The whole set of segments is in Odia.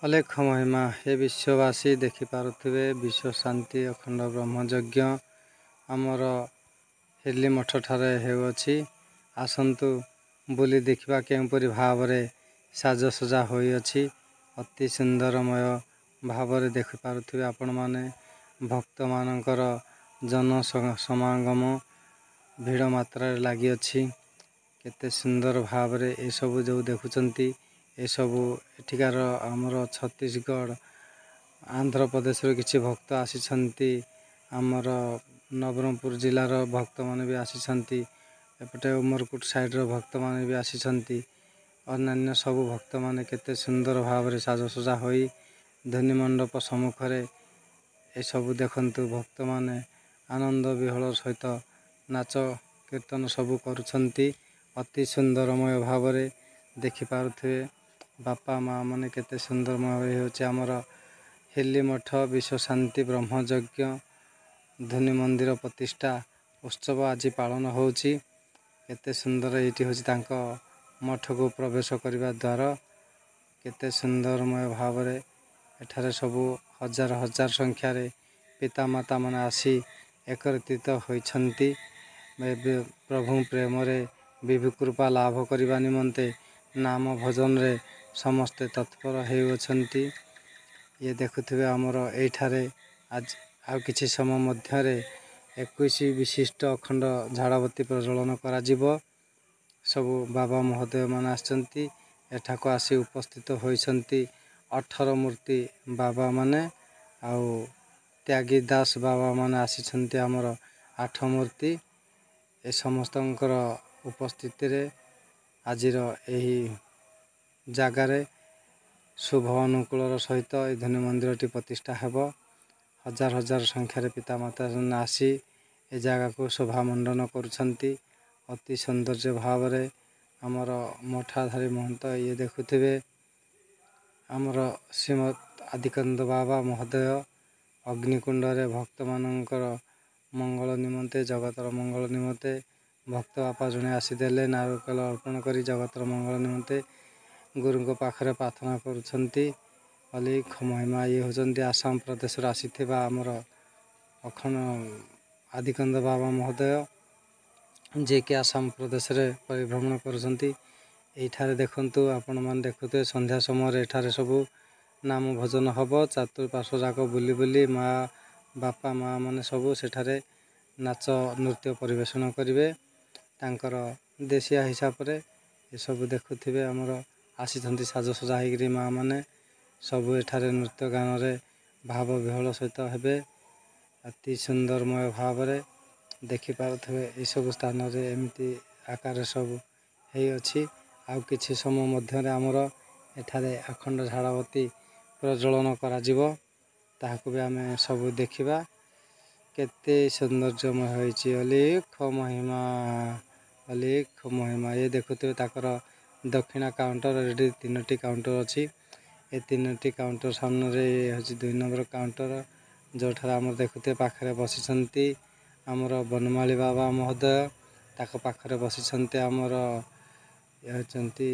ଅଲେଖ ମହିମା ହେ ବିଶ୍ୱବାସୀ ଦେଖିପାରୁଥିବେ ବିଶ୍ୱ ଶାନ୍ତି ଅଖଣ୍ଡ ବ୍ରହ୍ମଯଜ୍ଞ ଆମର ହେଲି ମଠଠାରେ ହେଉଅଛି। ଆସନ୍ତୁ ବୁଲି ଦେଖିବା କେଉଁପରି ଭାବରେ ସାଜସଜା ହୋଇଅଛି। ଅତି ସୁନ୍ଦରମୟ ଭାବରେ ଦେଖିପାରୁଥିବେ ଆପଣମାନେ ଭକ୍ତମାନଙ୍କର ସମାଗମ ଭିଡ଼ ମାତ୍ରାରେ ଲାଗିଅଛି। କେତେ ସୁନ୍ଦର ଭାବରେ ଏସବୁ ଯେଉଁ ଦେଖୁଛନ୍ତି ଏସବୁ ଏଠିକାର ଆମର ଛତିଶଗଡ଼ ଆନ୍ଧ୍ରପ୍ରଦେଶରୁ କିଛି ଭକ୍ତ ଆସିଛନ୍ତି। ଆମର ନବରଙ୍ଗପୁର ଜିଲ୍ଲାର ଭକ୍ତମାନେ ବି ଆସିଛନ୍ତି। ଏପଟେ ଉମରକୋଟ ସାଇଡ଼ର ଭକ୍ତମାନେ ବି ଆସିଛନ୍ତି। ଅନ୍ୟାନ୍ୟ ସବୁ ଭକ୍ତମାନେ କେତେ ସୁନ୍ଦର ଭାବରେ ସାଜସଜା ହୋଇ ଧ୍ୱନି ମଣ୍ଡପ ସମ୍ମୁଖରେ ଏସବୁ ଦେଖନ୍ତୁ। ଭକ୍ତମାନେ ଆନନ୍ଦ ବିହ୍ୱଳ ସହିତ ନାଚ କୀର୍ତ୍ତନ ସବୁ କରୁଛନ୍ତି। ଅତି ସୁନ୍ଦରମୟ ଭାବରେ ଦେଖିପାରୁଥିବେ। ବାପା ମା ମାନେ କେତେ ସୁନ୍ଦରମୟ ହେଉଛି ଆମର ହେଲି ମଠ ବିଶ୍ୱଶାନ୍ତି ବ୍ରହ୍ମଯଜ୍ଞ ଧ୍ୱନି ମନ୍ଦିର ପ୍ରତିଷ୍ଠା ଉତ୍ସବ ଆଜି ପାଳନ ହେଉଛି। କେତେ ସୁନ୍ଦର ଏଇଠି ହେଉଛି ତାଙ୍କ ମଠକୁ ପ୍ରବେଶ କରିବା ଦ୍ୱାର। କେତେ ସୁନ୍ଦରମୟ ଭାବରେ ଏଠାରେ ସବୁ ହଜାର ହଜାର ସଂଖ୍ୟାରେ ପିତାମାତା ମାନେ ଆସି ଏକତ୍ରିତ ହୋଇଛନ୍ତି। ପ୍ରଭୁ ପ୍ରେମରେ ବିଭୁ କୃପା ଲାଭ କରିବା ନିମନ୍ତେ ନାମ ଭଜନରେ ସମସ୍ତେ ତତ୍ପର ହେଉଅଛନ୍ତି। ଇଏ ଦେଖୁଥିବେ ଆମର ଏଇଠାରେ ଆଜି ଆଉ କିଛି ସମୟ ମଧ୍ୟରେ 21 ବିଶିଷ୍ଟ ଅଖଣ୍ଡ ଝାଡ଼ବତୀ ପ୍ରଜ୍ୱଳନ କରାଯିବ। ସବୁ ବାବା ମହୋଦୟ ମାନେ ଆସିଛନ୍ତି। ଏଠାକୁ ଆସି ଉପସ୍ଥିତ ହୋଇଛନ୍ତି 18 ମୂର୍ତ୍ତି ବାବା ମାନେ ଆଉ ତ୍ୟାଗୀ ଦାସ ବାବା ମାନେ ଆସିଛନ୍ତି ଆମର 8 ମୂର୍ତ୍ତି। ଏ ସମସ୍ତଙ୍କର ଉପସ୍ଥିତିରେ ଆଜିର ଏହି ଜାଗାରେ ଶୁଭ ଅନୁକୂଳର ସହିତ ଏହି ଧ୍ୱନି ମନ୍ଦିରଟି ପ୍ରତିଷ୍ଠା ହେବ। ହଜାର ହଜାର ସଂଖ୍ୟାରେ ପିତାମାତା ଆସି ଏ ଜାଗାକୁ ଶୋଭା ମଣ୍ଡନ କରୁଛନ୍ତି। ଅତି ସୌନ୍ଦର୍ଯ୍ୟ ଭାବରେ ଆମର ମଠାଧାରୀ ମହନ୍ତ ଇଏ ଦେଖୁଥିବେ ଆମର ଶ୍ରୀମଦ୍ ଆଦିକନ୍ଦ ବାବା ମହୋଦୟ ଅଗ୍ନିକୁଣ୍ଡରେ ଭକ୍ତମାନଙ୍କର ମଙ୍ଗଳ ନିମନ୍ତେ ଜଗତର ମଙ୍ଗଳ ନିମନ୍ତେ ଭକ୍ତ ବାପା ଜଣେ ଆସିଦେଲେ ନାରକେଳ ଅର୍ପଣ କରି ଜଗତର ମଙ୍ଗଳ ନିମନ୍ତେ ଗୁରୁଙ୍କ ପାଖରେ ପ୍ରାର୍ଥନା କରୁଛନ୍ତି। ଅଲେଖ ମହିମା ଇଏ ହେଉଛନ୍ତି ଆସାମ ପ୍ରଦେଶରୁ ଆସିଥିବା ଆମର ଅଖଣ୍ଡ ଆଦିକନ୍ଦ ବାବା ମହୋଦୟ ଯିଏକି ଆସାମ ପ୍ରଦେଶରେ ପରିଭ୍ରମଣ କରୁଛନ୍ତି। ଏଇଠାରେ ଦେଖନ୍ତୁ ଆପଣମାନେ ଦେଖୁଥିବେ ସନ୍ଧ୍ୟା ସମୟରେ ଏଠାରେ ସବୁ ନାମ ଭଜନ ହେବ। ଚତୁଃପାର୍ଶ୍ୱ ଯାକ ବୁଲି ବୁଲି ମା ବାପା ମା ମାନେ ସବୁ ସେଠାରେ ନାଚ ନୃତ୍ୟ ପରିବେଷଣ କରିବେ ତାଙ୍କର ଦେଶିଆ ହିସାବରେ। ଏସବୁ ଦେଖୁଥିବେ ଆମର ଆସିଛନ୍ତି ସାଜସଜା ହେଇକରି ମା ମାନେ ସବୁ ଏଠାରେ ନୃତ୍ୟ ଗାନରେ ଭାବ ବିହ୍ୱଳ ସହିତ ହେବେ। ଅତି ସୁନ୍ଦରମୟ ଭାବରେ ଦେଖିପାରୁଥିବେ ଏସବୁ ସ୍ଥାନରେ ଏମିତି ଆକାରରେ ସବୁ ହେଇଅଛି। ଆଉ କିଛି ସମୟ ମଧ୍ୟରେ ଆମର ଏଠାରେ ଅଖଣ୍ଡ ଝାଡ଼ବତୀ ପ୍ରଜ୍ୱଳନ କରାଯିବ। ତାହାକୁ ବି ଆମେ ସବୁ ଦେଖିବା। କେତେ ସୌନ୍ଦର୍ଯ୍ୟମୟ ହୋଇଛି। ଅଲେଖ ମହିମା ଅଲେଖ ମହିମା ଇଏ ଦେଖୁଥିବେ ତାଙ୍କର ଦକ୍ଷିଣା କାଉଣ୍ଟର ଏଠି 3ଟି କାଉଣ୍ଟର ଅଛି। ଏ 3ଟି କାଉଣ୍ଟର ସାମ୍ନାରେ ହେଉଛି 2 ନମ୍ବର କାଉଣ୍ଟର ଯେଉଁଠାରେ ଆମର ଦେଖୁଥିବେ ପାଖରେ ବସିଛନ୍ତି ଆମର ବନମାଳୀ ବାବା ମହୋଦୟ। ତାଙ୍କ ପାଖରେ ବସିଛନ୍ତି ଆମର ହେଉଛନ୍ତି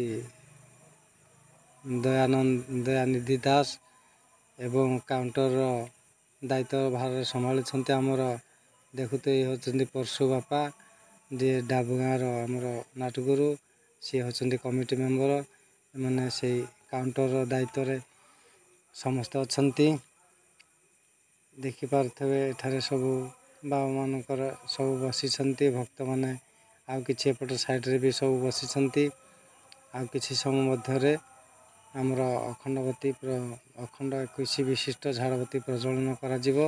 ଦୟାନିଧି ଦାସ ଏବଂ କାଉଣ୍ଟରର ଦାୟିତ୍ୱ ଭାରରେ ସମ୍ଭାଳିଛନ୍ତି ଆମର ଦେଖୁଥିବେ ଇଏ ହେଉଛନ୍ତି ପର୍ଶୁ ବାପା ଯିଏ ଡାବୁଗାଁର ଆମର ନାଟଗୁରୁ। ସିଏ ହେଉଛନ୍ତି କମିଟି ମେମ୍ବର। ଏମାନେ ସେଇ କାଉଣ୍ଟରର ଦାୟିତ୍ୱରେ ସମସ୍ତେ ଅଛନ୍ତି। ଦେଖିପାରୁଥିବେ ଏଠାରେ ସବୁ ବାବାମାନଙ୍କର ସବୁ ବସିଛନ୍ତି ଭକ୍ତମାନେ। ଆଉ କିଛି ଏପଟ ସାଇଡ଼ରେ ବି ସବୁ ବସିଛନ୍ତି। ଆଉ କିଛି ସମୟ ମଧ୍ୟରେ ଆମର ଅଖଣ୍ଡ 21 ବିଶିଷ୍ଟ ଝାଡ଼ବତୀ ପ୍ରଜ୍ୱଳନ କରାଯିବ।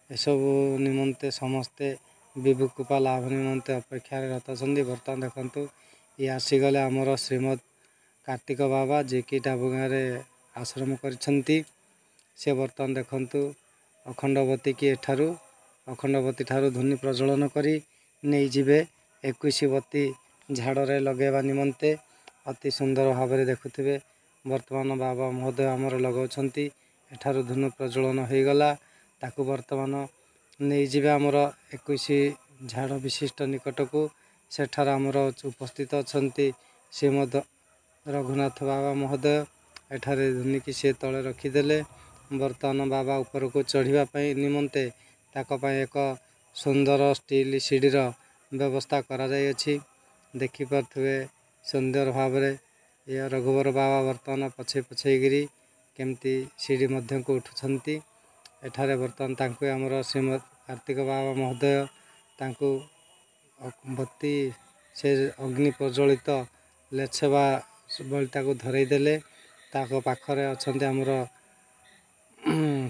ଏସବୁ ନିମନ୍ତେ ସମସ୍ତେ ବିଭୁ କୃପା ଲାଭ ନିମନ୍ତେ ଅପେକ୍ଷାରେ ରତ ଅଛନ୍ତି। ବର୍ତ୍ତମାନ ଦେଖନ୍ତୁ ଇଏ ଆସିଗଲେ ଆମର ଶ୍ରୀମଦ୍ କାର୍ତ୍ତିକ ବାବା ଯିଏକି ଡାବୁଗାଁରେ ଆଶ୍ରମ କରିଛନ୍ତି। ସେ ବର୍ତ୍ତମାନ ଦେଖନ୍ତୁ ଅଖଣ୍ଡବତୀକି ଅଖଣ୍ଡବତୀ ଠାରୁ ଧ୍ୱନି ପ୍ରଜ୍ୱଳନ କରି ନେଇଯିବେ 21 ବତୀ ଝାଡ଼ରେ ଲଗାଇବା ନିମନ୍ତେ। ଅତି ସୁନ୍ଦର ଭାବରେ ଦେଖୁଥିବେ ବର୍ତ୍ତମାନ ବାବା ମହୋଦୟ ଆମର ଲଗାଉଛନ୍ତି। ଏଠାରୁ ଧ୍ୱନି ପ୍ରଜ୍ୱଳନ ହୋଇଗଲା। ତାକୁ ବର୍ତ୍ତମାନ ନେଇଯିବେ ଆମର 21 ଝାଡ଼ ବିଶିଷ୍ଟ ନିକଟକୁ। ସେଠାରେ ଆମର ଉପସ୍ଥିତ ଅଛନ୍ତି ଶ୍ରୀମଦ୍ ରଘୁନାଥ ବାବା ମହୋଦୟ ଏଠାରେ ଧୁନିକି ସେ ତଳେ ରଖିଦେଲେ। ବର୍ତ୍ତମାନ ବାବା ଉପରକୁ ଚଢ଼ିବା ପାଇଁ ନିମନ୍ତେ ତାଙ୍କ ପାଇଁ ଏକ ସୁନ୍ଦର ଷ୍ଟିଲ୍ ସିଡ଼ିର ବ୍ୟବସ୍ଥା କରାଯାଇଅଛି। ଦେଖିପାରୁଥିବେ ସୁନ୍ଦର ଭାବରେ ଏ ରଘୁବର ବାବା ବର୍ତ୍ତମାନ ପଛେଇକିରି କେମିତି ସିଡ଼ି ମଧ୍ୟକୁ ଉଠୁଛନ୍ତି। ଏଠାରେ ବର୍ତ୍ତମାନ ତାଙ୍କୁ ଆମର ଶ୍ରୀମଦ୍ କାର୍ତ୍ତିକ ବାବା ମହୋଦୟ ତାଙ୍କୁ ବତୀ ସେ ଅଗ୍ନି ପ୍ରଜ୍ୱଳିତ ଲେଛବା ବଳିତାକୁ ଧରେଇ ଦେଲେ। ତାଙ୍କ ପାଖରେ ଅଛନ୍ତି ଆମର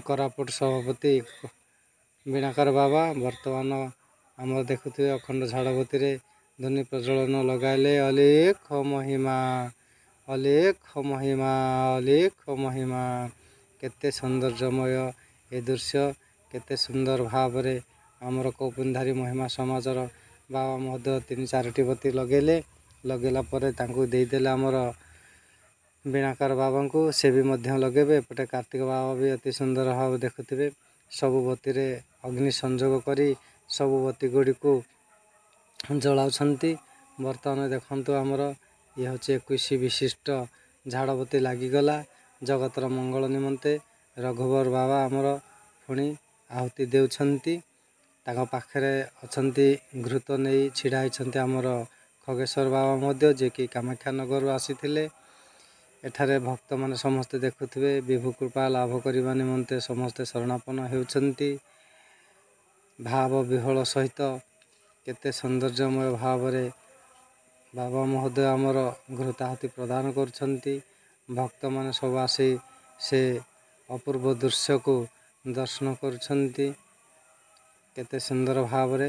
କୋରାପୁଟ ସଭାପତି ବୀଣାକାର ବାବା। ବର୍ତ୍ତମାନ ଆମର ଦେଖୁଥିବେ ଅଖଣ୍ଡ ଝାଡ଼ବତୀରେ ଧୂନି ପ୍ରଜ୍ୱଳନ ଲଗାଇଲେ। ଅଲେଖ ମହିମା ଅଲେଖ ମହିମା ଅଲେଖ ମହିମା। କେତେ ସୌନ୍ଦର୍ଯ୍ୟମୟ ଏ ଦୃଶ୍ୟ, କେତେ ସୁନ୍ଦର ଭାବରେ ଆମର କୌପୁନଧାରୀ ମହିମା ସମାଜର ବାବା ମହୋଦୟ 3-4ଟି ବତୀ ଲଗେଇଲା ପରେ ତାଙ୍କୁ ଦେଇଦେଲେ ଆମର ବୀଣାକାର ବାବାଙ୍କୁ। ସେ ବି ମଧ୍ୟ ଲଗେଇବେ। ଏପଟେ କାର୍ତ୍ତିକ ବାବା ବି ଅତି ସୁନ୍ଦର ଭାବେ ଦେଖୁଥିବେ ସବୁ ବତୀରେ ଅଗ୍ନି ସଂଯୋଗ କରି ସବୁ ବତୀ ଗୁଡ଼ିକୁ ଜଳାଉଛନ୍ତି। ବର୍ତ୍ତମାନ ଦେଖନ୍ତୁ ଆମର ଇଏ ହେଉଛି 21 ବିଶିଷ୍ଟ ଝାଡ଼ବତୀ ଲାଗିଗଲା ଜଗତର ମଙ୍ଗଳ ନିମନ୍ତେ। ରଘୁବର ବାବା ଆମର ପୁଣି ଆହୁତି ଦେଉଛନ୍ତି। ତାଙ୍କ ପାଖରେ ଅଛନ୍ତି ଘୃତ ନେଇ ଛିଡ଼ା ହେଇଛନ୍ତି ଆମର ଖଗେଶ୍ୱର ବାବା ମଧ୍ୟ, ଯିଏକି କାମାକ୍ଷାନଗରରୁ ଆସିଥିଲେ। ଏଠାରେ ଭକ୍ତମାନେ ସମସ୍ତେ ଦେଖୁଥିବେ ବିଭୁ କୃପା ଲାଭ କରିବା ନିମନ୍ତେ ସମସ୍ତେ ଶରଣାପନ୍ନ ହେଉଛନ୍ତି। ଭାବ ବିହ୍ୱଳ ସହିତ କେତେ ସୌନ୍ଦର୍ଯ୍ୟମୟ ଭାବରେ ବାବା ମହୋଦୟ ଆମର ଘୃତାହୁତି ପ୍ରଦାନ କରୁଛନ୍ତି। ଭକ୍ତମାନେ ସବୁ ଆସି ସେ ଅପୂର୍ବ ଦୃଶ୍ୟକୁ ଦର୍ଶନ କରୁଛନ୍ତି। କେତେ ସୁନ୍ଦର ଭାବରେ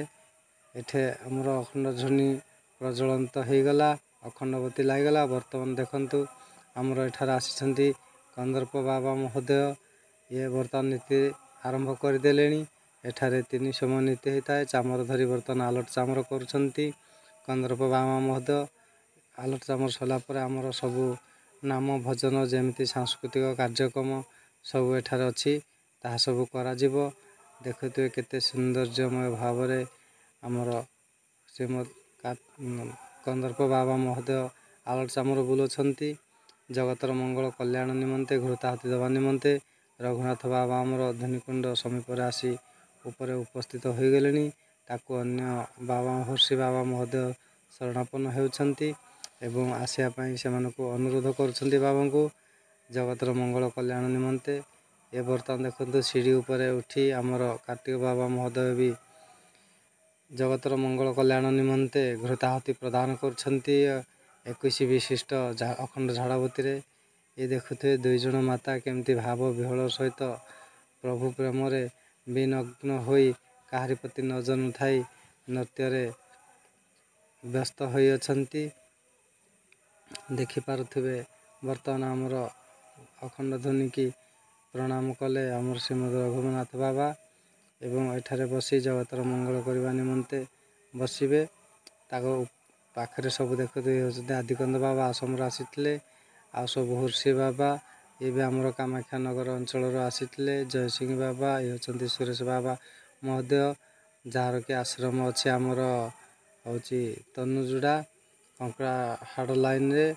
ଏଠି ଆମର ଅଖଣ୍ଡ ଝୁନି ପ୍ରଜ୍ୱଳନ୍ତ ହେଇଗଲା, ଅଖଣ୍ଡବତୀ ଲାଗିଗଲା। ବର୍ତ୍ତମାନ ଦେଖନ୍ତୁ ଆମର ଏଠାରେ ଆସିଛନ୍ତି କନ୍ଦର୍ପ ବାବା ମହୋଦୟ। ଇଏ ବର୍ତ୍ତମାନ ନୀତି ଆରମ୍ଭ କରିଦେଲେଣି। ଏଠାରେ 3 ସମୟ ନୀତି ହେଇଥାଏ। ଚାମର ଧରି ବର୍ତ୍ତମାନ ଆଲଟ ଚାମର କରୁଛନ୍ତି କନ୍ଦର୍ପ ବାବା ମହୋଦୟ। ଆଲଟ ଚାମର ସରିଲା ପରେ ଆମର ସବୁ ନାମ ଭଜନ ଯେମିତି ସାଂସ୍କୃତିକ କାର୍ଯ୍ୟକ୍ରମ ସବୁ ଏଠାରେ ଅଛି, ତାହା ସବୁ କରାଯିବ। ଦେଖୁଥିବେ କେତେ ସୌନ୍ଦର୍ଯ୍ୟମୟ ଭାବରେ ଆମର ଶ୍ରୀମଦ୍ କନ୍ଦର୍ପ ବାବା ମହୋଦୟ ଆଲଟ ଚାମର ବୁଲୁଛନ୍ତି। ଜଗତର ମଙ୍ଗଳ କଲ୍ୟାଣ ନିମନ୍ତେ ଘୃତାହୁତି ଦେବା ନିମନ୍ତେ ରଘୁନାଥ ବାବା ଆମର ଧୂନିକୁଣ୍ଡ ସମୀପରେ ଆସି ଉପରେ ଉପସ୍ଥିତ ହୋଇଗଲେଣି। ତାକୁ ଅନ୍ୟ ବାବା ହର୍ଷି ବାବା ମହୋଦୟ ଶରଣାପନ୍ନ ହେଉଛନ୍ତି ଏବଂ ଆସିବା ପାଇଁ ସେମାନଙ୍କୁ ଅନୁରୋଧ କରୁଛନ୍ତି ବାବାଙ୍କୁ ଜଗତର ମଙ୍ଗଳ କଲ୍ୟାଣ ନିମନ୍ତେ। ଏ ବର୍ତ୍ତମାନ ଦେଖନ୍ତୁ ସିଡ଼ି ଉପରେ ଉଠି ଆମର କାର୍ତ୍ତିକ ବାବା ମହୋଦୟ ବି ଜଗତର ମଙ୍ଗଳ କଲ୍ୟାଣ ନିମନ୍ତେ ଘୃତାହୁତି ପ୍ରଦାନ କରୁଛନ୍ତି 21 ବିଶିଷ୍ଟ ଅଖଣ୍ଡ ଝାଡ଼ବତୀରେ। ଏ ଦେଖୁଥିବେ 2 ଜଣ ମାତା କେମିତି ଭାବ ବିହ୍ୱଳ ସହିତ ପ୍ରଭୁ ପ୍ରେମରେ ବିନଗ୍ନ ହୋଇ କାହାରି ପ୍ରତି ନଜର ନଥାଇ ନୃତ୍ୟରେ ବ୍ୟସ୍ତ ହୋଇଅଛନ୍ତି। ଦେଖିପାରୁଥିବେ ବର୍ତ୍ତମାନ ଆମର ଅଖଣ୍ଡ ଧ୍ୱନିକି ପ୍ରଣାମ କଲେ ଆମର ଶ୍ରୀମଦ୍ ରଘୁନାଥ ବାବା ଏବଂ ଏଠାରେ ବସି ଜଗତର ମଙ୍ଗଳ କରିବା ନିମନ୍ତେ ବସିବେ। ତାଙ୍କ ପାଖରେ ସବୁ ଦେଖୁଥିବେ ହେଉଛନ୍ତି ଆଦିକନ୍ଦ ବାବା ଆଶ୍ରମରୁ ଆସିଥିଲେ। ଆଉ ସବୁ ହର୍ଷି ବାବା ଇଏ ବି ଆମର କାମାକ୍ଷାନଗର ଅଞ୍ଚଳରୁ ଆସିଥିଲେ। ଜୟସିଂହ ବାବା ଇଏ ହେଉଛନ୍ତି ସୁରେଶ ବାବା ମହୋଦୟ, ଯାହାର କି ଆଶ୍ରମ ଅଛି ଆମର ହେଉଛି ତନୁଜୁଡ଼ା କଙ୍କଡ଼ାହାଡ଼ ଲାଇନରେ।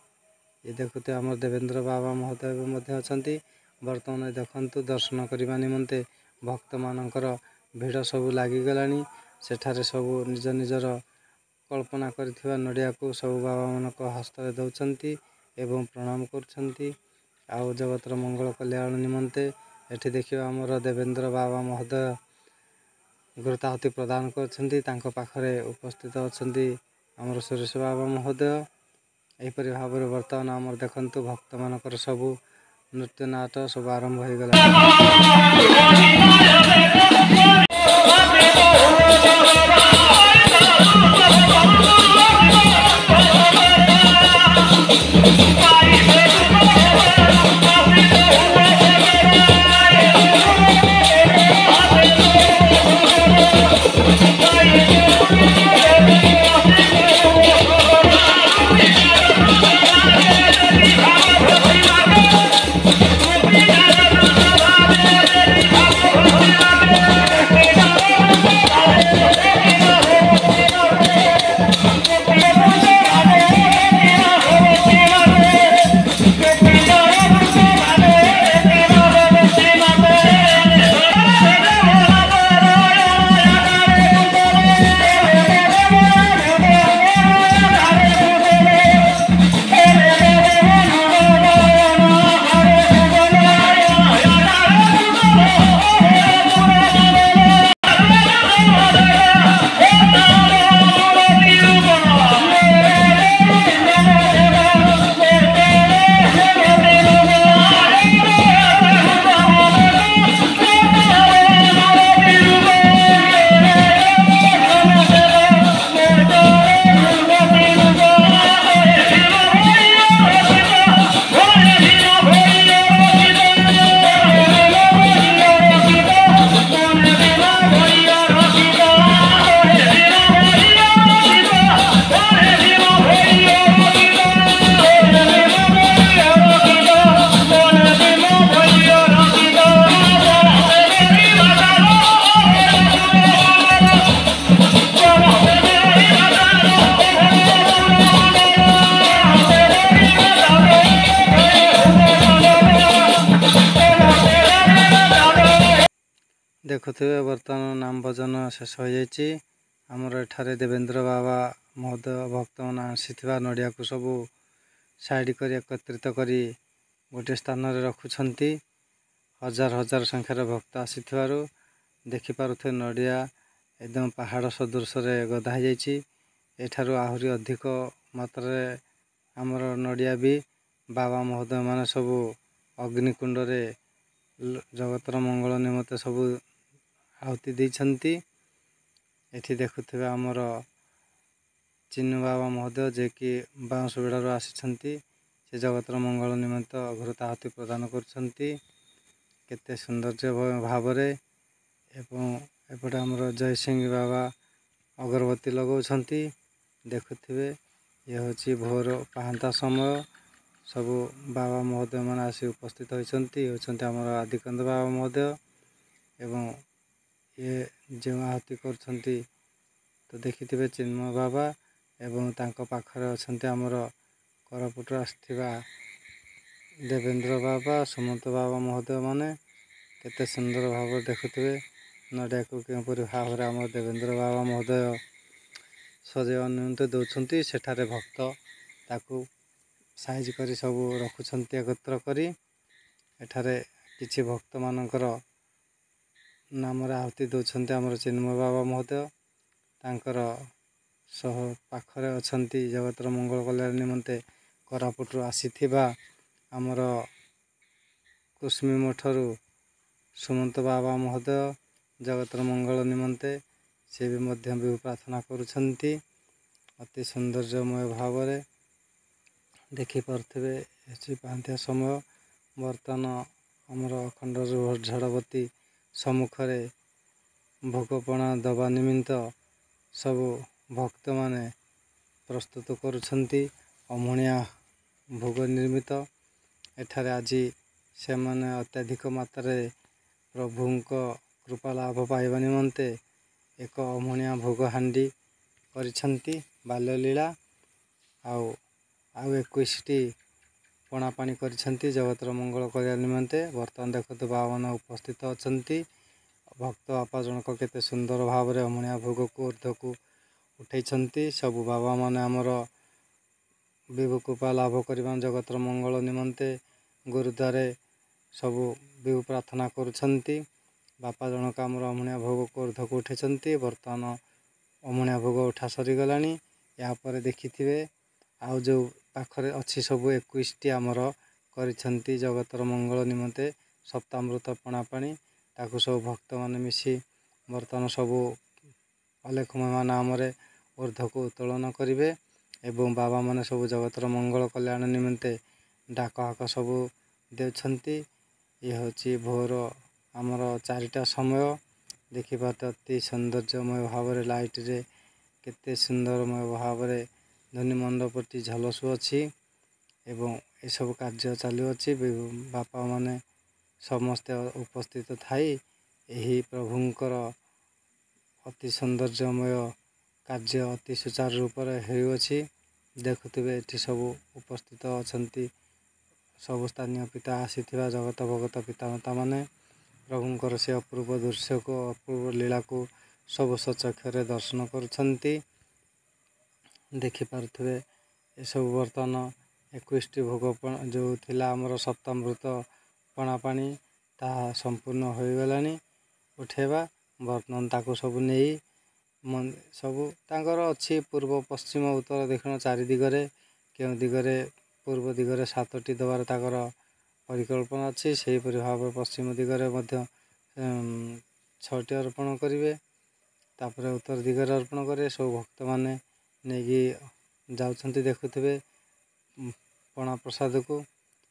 ଏ ଦେଖୁଥିବେ ଆମର ଦେବେନ୍ଦ୍ର ବାବା ମହୋଦୟ ମଧ୍ୟ ଅଛନ୍ତି। ବର୍ତ୍ତମାନ ଦେଖନ୍ତୁ ଦର୍ଶନ କରିବା ନିମନ୍ତେ ଭକ୍ତମାନଙ୍କର ଭିଡ଼ ସବୁ ଲାଗିଗଲାଣି। ସେଠାରେ ସବୁ ନିଜ ନିଜର କଳ୍ପନା କରିଥିବା ନଡ଼ିଆକୁ ସବୁ ବାବାମାନଙ୍କ ହସ୍ତରେ ଦେଉଛନ୍ତି ଏବଂ ପ୍ରଣାମ କରୁଛନ୍ତି। ଆଉ ଜଗତର ମଙ୍ଗଳ କଲ୍ୟାଣ ନିମନ୍ତେ ଏଠି ଦେଖିବା ଆମର ଦେବେନ୍ଦ୍ର ବାବା ମହୋଦୟ ଘୃତାହୁତି ପ୍ରଦାନ କରୁଛନ୍ତି। ତାଙ୍କ ପାଖରେ ଉପସ୍ଥିତ ଅଛନ୍ତି ଆମର ସୁରେଶ ବାବା ମହୋଦୟ। ଏହିପରି ଭାବରେ ବର୍ତ୍ତମାନ ଆମର ଦେଖନ୍ତୁ ଭକ୍ତମାନଙ୍କର ସବୁ ନୃତ୍ୟ ନାଟ ସବୁ ଆରମ୍ଭ ହୋଇଗଲା। ଦେଖୁଥିବେ ବର୍ତ୍ତମାନ ନାମ ଭଜନ ଶେଷ ହୋଇଯାଇଛି। ଆମର ଏଠାରେ ଦେବେନ୍ଦ୍ର ବାବା ମହୋଦୟ ଭକ୍ତମାନେ ଆସିଥିବା ନଡ଼ିଆକୁ ସବୁ ସାଇଡ଼ କରି ଏକତ୍ରିତ କରି ଗୋଟିଏ ସ୍ଥାନରେ ରଖୁଛନ୍ତି। ହଜାର ହଜାର ସଂଖ୍ୟାର ଭକ୍ତ ଆସିଥିବାରୁ ଦେଖିପାରୁଥିବେ ନଡ଼ିଆ ଏକଦମ ପାହାଡ଼ ସଦୃଶରେ ଗଦା ହୋଇଯାଇଛି। ଏଠାରୁ ଆହୁରି ଅଧିକ ମାତ୍ରାରେ ଆମର ନଡ଼ିଆ ବି ବାବା ମହୋଦୟ ମାନେ ସବୁ ଅଗ୍ନିକୁଣ୍ଡରେ ଜଗତର ମଙ୍ଗଳ ନିମନ୍ତେ ସବୁ ଆହୁତି ଦେଇଛନ୍ତି। ଏଠି ଦେଖୁଥିବେ ଆମର ଚିନୁ ବାବା ମହୋଦୟ ଯିଏକି ବାଉଁଶବିଡ଼ାରୁ ଆସିଛନ୍ତି। ସେ ଜଗତର ମଙ୍ଗଳ ନିମନ୍ତେ ଅଘୃତ ଆହୁତି ପ୍ରଦାନ କରୁଛନ୍ତି କେତେ ସୌନ୍ଦର୍ଯ୍ୟ ଭାବରେ। ଏବଂ ଏପଟେ ଆମର ଜୟସିଂହ ବାବା ଅଗରବତୀ ଲଗାଉଛନ୍ତି। ଦେଖୁଥିବେ ଇଏ ହେଉଛି ଭୋର ପାହାନ୍ତା ସମୟ। ସବୁ ବାବା ମହୋଦୟ ମାନେ ଆସି ଉପସ୍ଥିତ ହୋଇଛନ୍ତି। ହେଉଛନ୍ତି ଆମର ଆଦିକନ୍ଦ ବାବା ମହୋଦୟ ଏବଂ ଇଏ ଯେଉଁ ଆହୁତି କରୁଛନ୍ତି ତ ଦେଖିଥିବେ ଚିନ୍ମୟ ବାବା ଏବଂ ତାଙ୍କ ପାଖରେ ଅଛନ୍ତି ଆମର କୋରାପୁଟରୁ ଆସିଥିବା ଦେବେନ୍ଦ୍ର ବାବା ସୁମନ୍ତ ବାବା ମହୋଦୟ ମାନେ। କେତେ ସୁନ୍ଦର ଭାବରେ ଦେଖୁଥିବେ ନଡ଼ିଆକୁ କିପରି ଭାବରେ ଆମର ଦେବେନ୍ଦ୍ର ବାବା ମହୋଦୟ ସଜେଇବା ନିମନ୍ତେ ଦେଉଛନ୍ତି। ସେଠାରେ ଭକ୍ତ ତାକୁ ସାଇଜ କରି ସବୁ ରଖୁଛନ୍ତି ଏକତ୍ର କରି। ଏଠାରେ କିଛି ଭକ୍ତମାନଙ୍କର ନାମରେ ଆହୁତି ଦେଉଛନ୍ତି ଆମର ଚିନ୍ମୟ ବାବା ମହୋଦୟ। ତାଙ୍କର ସହ ପାଖରେ ଅଛନ୍ତି ଜଗତର ମଙ୍ଗଳ କଲ୍ୟାଣ ନିମନ୍ତେ କୋରାପୁଟରୁ ଆସିଥିବା ଆମର କୁସୁମୀ ମଠରୁ ସୁମନ୍ତ ବାବା ମହୋଦୟ ଜଗତର ମଙ୍ଗଳ ନିମନ୍ତେ ସେ ବି ମଧ୍ୟ ବିଭୁ ପ୍ରାର୍ଥନା କରୁଛନ୍ତି ଅତି ସୌନ୍ଦର୍ଯ୍ୟମୟ ଭାବରେ। ଦେଖିପାରୁଥିବେ ହେଉଛି ପାହାନ୍ତିଆ ସମୟ। ବର୍ତ୍ତମାନ ଆମର ଅଖଣ୍ଡ ଝଡ଼ବତୀ ସମ୍ମୁଖରେ ଭୋଗପଣା ଦେବା ନିମିତ୍ତ ସବୁ ଭକ୍ତମାନେ ପ୍ରସ୍ତୁତ କରୁଛନ୍ତି ଅମଣିଆ ଭୋଗ ନିର୍ମିତ। ଏଠାରେ ଆଜି ସେମାନେ ଅତ୍ୟଧିକ ମାତ୍ରାରେ ପ୍ରଭୁଙ୍କ କୃପା ଲାଭ ପାଇବା ନିମନ୍ତେ ଏକ ଅମଣିଆ ଭୋଗ ହାଣ୍ଡି କରିଛନ୍ତି ବାଲ୍ୟଲୀଳା। ଆଉ 21ଟି ପଣା ପାଣି କରିଛନ୍ତି ଜଗତର ମଙ୍ଗଳ କରିବା ନିମନ୍ତେ। ବର୍ତ୍ତମାନ ଦେଖନ୍ତୁ ବାବାମାନେ ଉପସ୍ଥିତ ଅଛନ୍ତି। ଭକ୍ତ ବାପା ଜଣକ କେତେ ସୁନ୍ଦର ଭାବରେ ଅମଣିଆ ଭୋଗକୁ ଉର୍ଦ୍ଧ୍ୱକୁ ଉଠେଇଛନ୍ତି। ସବୁ ବାବାମାନେ ଆମର ବିଭୁ କୃପା ଲାଭ କରିବା ଜଗତର ମଙ୍ଗଳ ନିମନ୍ତେ ଗୁରୁଦ୍ୱାରେ ସବୁ ବିଭୁ ପ୍ରାର୍ଥନା କରୁଛନ୍ତି। ବାପା ଜଣକ ଆମର ଅମଣିଆ ଭୋଗକୁ ଉର୍ଦ୍ଧ୍ୱକୁ ଉଠେଇଛନ୍ତି। ବର୍ତ୍ତମାନ ଅମଣିଆ ଭୋଗ ଉଠା ସରିଗଲାଣି। ଏହାପରେ ଦେଖିଥିବେ ଆଉ ଯେଉଁ ପାଖରେ ଅଛି ସବୁ 21ଟି ଆମର କରିଛନ୍ତି ଜଗତର ମଙ୍ଗଳ ନିମନ୍ତେ ସପ୍ତାମୃତ ପଣା ପାଣି। ତାକୁ ସବୁ ଭକ୍ତମାନେ ମିଶି ବର୍ତ୍ତମାନ ସବୁ ଅଲେଖ ମହିମା ନାମରେ ଉର୍ଦ୍ଧ୍ୱକୁ ଉତ୍ତୋଳନ କରିବେ ଏବଂ ବାବାମାନେ ସବୁ ଜଗତର ମଙ୍ଗଳ କଲ୍ୟାଣ ନିମନ୍ତେ ଡାକ ହାକ ସବୁ ଦେଉଛନ୍ତି। ଇଏ ହେଉଛି ଭୋର ଆମର 4ଟା ସମୟ। ଦେଖିପାରୁଥିବେ ଅତି ସୌନ୍ଦର୍ଯ୍ୟମୟ ଭାବରେ ଲାଇଟରେ କେତେ ସୁନ୍ଦରମୟ ଭାବରେ ଧ୍ୱନି ମଣ୍ଡପଟି ଝଲସୁଅଛି ଏବଂ ଏସବୁ କାର୍ଯ୍ୟ ଚାଲୁଅଛି। ବାପାମାନେ ସମସ୍ତେ ଉପସ୍ଥିତ ଥାଇ ଏହି ପ୍ରଭୁଙ୍କର ଅତି ସୌନ୍ଦର୍ଯ୍ୟମୟ କାର୍ଯ୍ୟ ଅତି ସୁଚାରୁ ରୂପରେ ହେଉଅଛି। ଦେଖୁଥିବେ ଏଠି ସବୁ ଉପସ୍ଥିତ ଅଛନ୍ତି ସବୁ ସ୍ଥାନୀୟ ପିତା ଆସିଥିବା ଜଗତ ଭଗତ ପିତାମାତାମାନେ ପ୍ରଭୁଙ୍କର ସେ ଅପୂର୍ବ ଦୃଶ୍ୟକୁ ଅପୂର୍ବ ଲୀଳାକୁ ସବୁ ସଚକ୍ଷରେ ଦର୍ଶନ କରୁଛନ୍ତି। ଦେଖିପାରୁଥିବେ ଏସବୁ ବର୍ତ୍ତମାନ 21ଟି ଭୋଗ ଯେଉଁ ଥିଲା ଆମର ସପ୍ତାମୃତ ପଣା ପାଣି ତାହା ସମ୍ପୂର୍ଣ୍ଣ ହୋଇଗଲାଣି ଉଠେଇବା। ବର୍ତ୍ତମାନ ତାକୁ ସବୁ ନେଇ ସବୁ ତାଙ୍କର ଅଛି ପୂର୍ବ ପଶ୍ଚିମ ଉତ୍ତର ଦକ୍ଷିଣ 4 ଦିଗରେ। କେଉଁ ଦିଗରେ ପୂର୍ବ ଦିଗରେ 7ଟି ଦେବାର ତାଙ୍କର ପରିକଳ୍ପନା ଅଛି। ସେହିପରି ଭାବରେ ପଶ୍ଚିମ ଦିଗରେ ମଧ୍ୟ 6ଟି ଅର୍ପଣ କରିବେ। ତାପରେ ଉତ୍ତର ଦିଗରେ ଅର୍ପଣ କରିବେ। ସବୁ ଭକ୍ତମାନେ ନେଇକି ଯାଉଛନ୍ତି। ଦେଖୁଥିବେ ପଣା ପ୍ରସାଦକୁ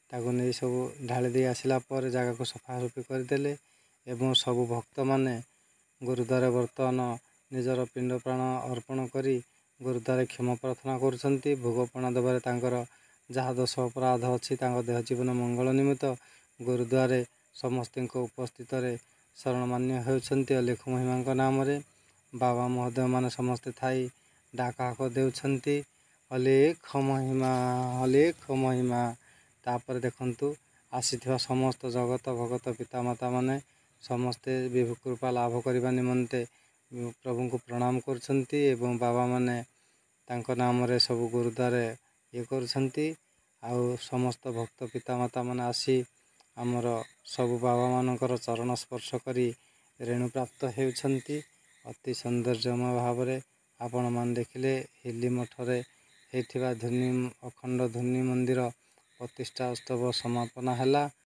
ତାକୁ ନେଇ ସବୁ ଢାଳି ଦେଇ ଆସିଲା ପରେ ଜାଗାକୁ ସଫାସୁଫି କରିଦେଲେ ଏବଂ ସବୁ ଭକ୍ତମାନେ ଗୁରୁଦ୍ୱାରରେ ବର୍ତ୍ତମାନ ନିଜର ପିଣ୍ଡ ପ୍ରାଣ ଅର୍ପଣ କରି ଗୁରୁଦ୍ୱାରରେ କ୍ଷମା ପ୍ରାର୍ଥନା କରୁଛନ୍ତି। ଭୋଗପଣା ଦେବାରେ ତାଙ୍କର ଯାହା ଦୋଷ ଅପରାଧ ଅଛି ତାଙ୍କ ଦେହ ଜୀବନ ମଙ୍ଗଳ ନିମିତ୍ତ ଗୁରୁଦ୍ୱାରରେ ସମସ୍ତଙ୍କ ଉପସ୍ଥିତରେ ଶରଣମାନ୍ୟ ହେଉଛନ୍ତି ଅଲେଖ ମହିମାଙ୍କ ନାମରେ। ବାବା ମହୋଦୟ ମାନେ ସମସ୍ତେ ଥାଇ ଡାକ ହାକ ଦେଉଛନ୍ତି ଅଲେଖ ମହିମା ଅଲେଖ ମହିମା। ତାପରେ ଦେଖନ୍ତୁ ଆସିଥିବା ସମସ୍ତ ଜଗତ ଭଗତ ପିତାମାତା ମାନେ ସମସ୍ତେ ବିଭୁ କୃପା ଲାଭ କରିବା ନିମନ୍ତେ ପ୍ରଭୁଙ୍କୁ ପ୍ରଣାମ କରୁଛନ୍ତି ଏବଂ ବାବାମାନେ ତାଙ୍କ ନାମରେ ସବୁ ଗୁରୁଦ୍ୱାରେ ଇଏ କରୁଛନ୍ତି। ଆଉ ସମସ୍ତ ଭକ୍ତ ପିତାମାତାମାନେ ଆସି ଆମର ସବୁ ବାବାମାନଙ୍କର ଚରଣ ସ୍ପର୍ଶ କରି ରେଣୁ ପ୍ରାପ୍ତ ହେଉଛନ୍ତି। ଅତି ସୌନ୍ଦର୍ଯ୍ୟମୟ ଭାବରେ ଆପଣମାନେ ଦେଖିଲେ ହିଲି ମଠରେ ହେଇଥିବା ଅଖଣ୍ଡ ଧ୍ୱନି ମନ୍ଦିର ପ୍ରତିଷ୍ଠା ଉତ୍ସବ ସମାପନ ହେଲା।